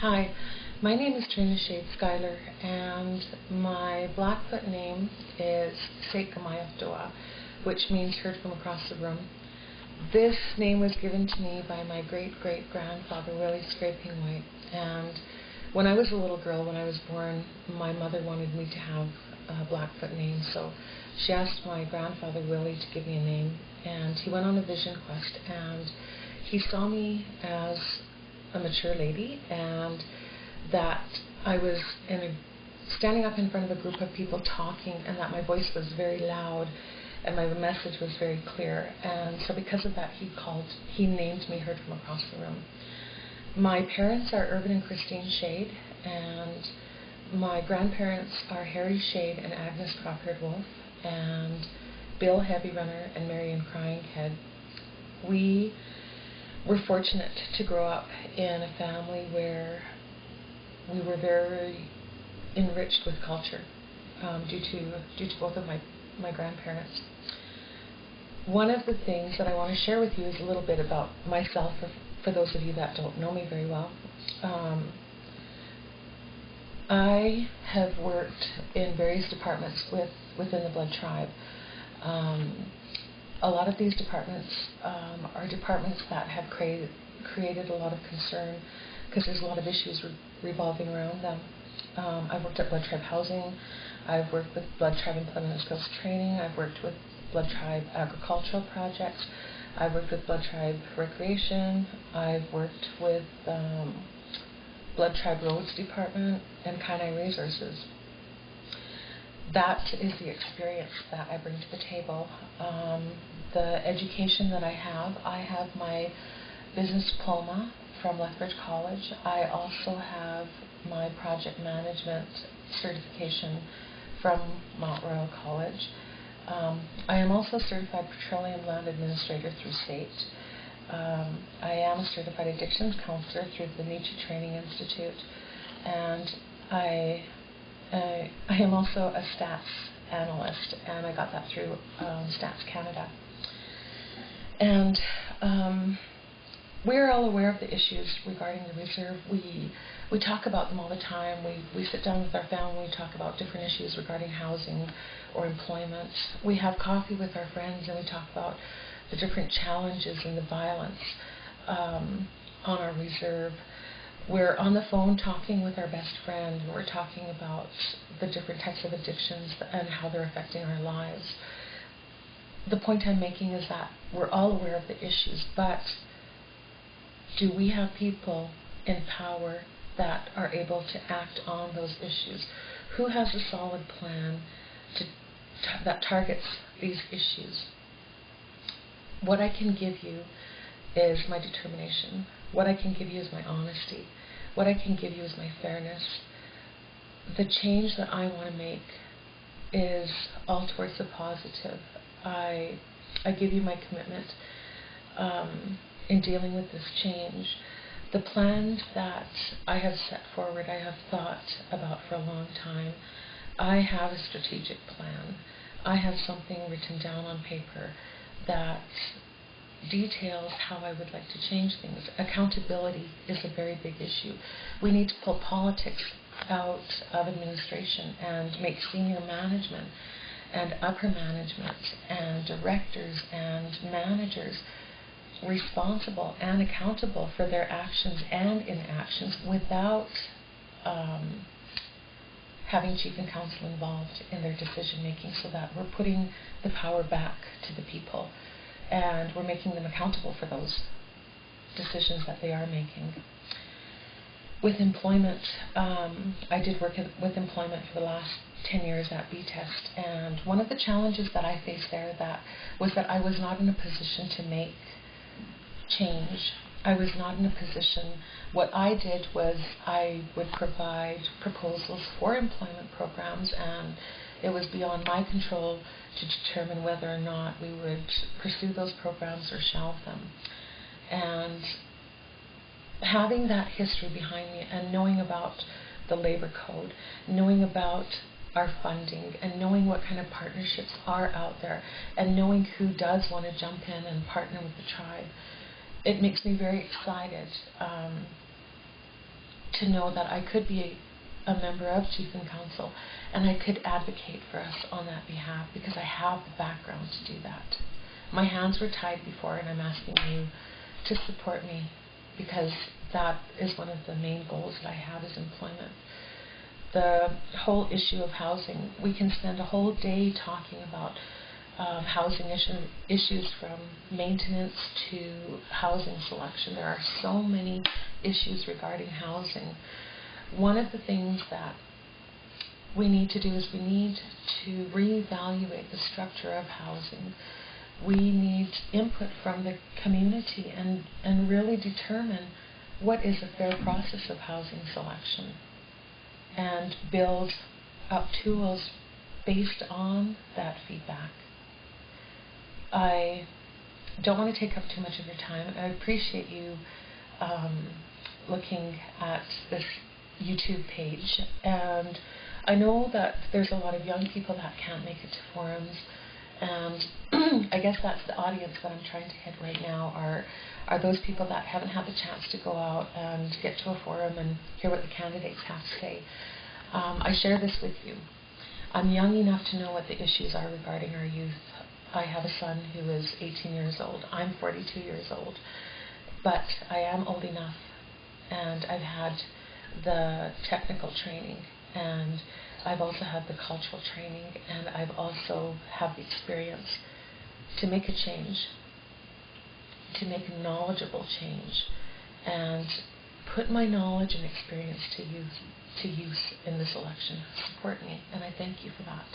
Hi, my name is Trina Schuyler, and my Blackfoot name is Seikamayafdoa, which means heard from across the room. This name was given to me by my great-great-grandfather, Willie Scraping White, and when I was a little girl, when I was born, my mother wanted me to have a Blackfoot name, so she asked my grandfather, Willie, to give me a name, and he went on a vision quest, and he saw me as a mature lady, and that I was standing up in front of a group of people talking, and that my voice was very loud and my message was very clear. And so because of that, he named me Heard from Across the Room. My parents are Irvin and Christine Shade, and my grandparents are Harry Shade and Agnes Crawford Wolf, and Bill Heavy Runner and Marion Crying Head. We were fortunate to grow up in a family where we were very enriched with culture due to both of my grandparents. One of the things that I want to share with you is a little bit about myself for those of you that don't know me very well. I have worked in various departments within the Blood Tribe. A lot of these departments are departments that have created a lot of concern because there's a lot of issues revolving around them. I've worked at Blood Tribe Housing, I've worked with Blood Tribe Employment and Skills Training, I've worked with Blood Tribe Agricultural Projects, I've worked with Blood Tribe Recreation, I've worked with Blood Tribe Roads Department, and Canine Resources. That is the experience that I bring to the table. The education that I have my business diploma from Lethbridge College. I also have my project management certification from Mount Royal College. I am also a certified petroleum land administrator through state. I am a certified addictions counselor through the Nietzsche Training Institute, and I am also a stats analyst, and I got that through Stats Canada. And we're all aware of the issues regarding the reserve. We talk about them all the time. We sit down with our family, we talk about different issues regarding housing or employment. We have coffee with our friends, and we talk about the different challenges and the violence on our reserve. We're on the phone talking with our best friend, and we're talking about the different types of addictions and how they're affecting our lives. The point I'm making is that we're all aware of the issues, but do we have people in power that are able to act on those issues? Who has a solid plan that targets these issues? What I can give you is my determination. What I can give you is my honesty. What I can give you is my fairness. The change that I want to make is all towards the positive. I give you my commitment in dealing with this change. The plans that I have set forward, I have thought about for a long time. I have a strategic plan. I have something written down on paper that details how I would like to change things. Accountability is a very big issue. We need to pull politics out of administration and make senior management and upper management and directors and managers responsible and accountable for their actions and inactions without having chief and council involved in their decision making, so that we're putting the power back to the people and we're making them accountable for those decisions that they are making. With employment, I did work with employment for the last 10 years at B-Test, and one of the challenges that I faced there was that I was not in a position to make change. I was not in a position. What I did was I would provide proposals for employment programs, and it was beyond my control to determine whether or not we would pursue those programs or shelve them. And having that history behind me and knowing about the labor code, knowing about our funding, and knowing what kind of partnerships are out there, and knowing who does want to jump in and partner with the tribe, it makes me very excited to know that I could be a member of Chief and Council, and I could advocate for us on that behalf because I have the background to do that. My hands were tied before, and I'm asking you to support me because that is one of the main goals that I have is employment. The whole issue of housing, we can spend a whole day talking about housing issues from maintenance to housing selection. There are so many issues regarding housing. One of the things that we need to do is we need to reevaluate the structure of housing. We need input from the community and really determine what is a fair process of housing selection and build up tools based on that feedback. I don't want to take up too much of your time. I appreciate you looking at this YouTube page, and I know that there's a lot of young people that can't make it to forums, and I guess that's the audience that I'm trying to hit right now are those people that haven't had the chance to go out and get to a forum and hear what the candidates have to say. I share this with you. I'm young enough to know what the issues are regarding our youth. I have a son who is 18 years old. I'm 42 years old, but I am old enough, and I've had the technical training, and I've also had the cultural training, and I've also have the experience to make a change, to make a knowledgeable change, and put my knowledge and experience to use in this election. Support me, and I thank you for that.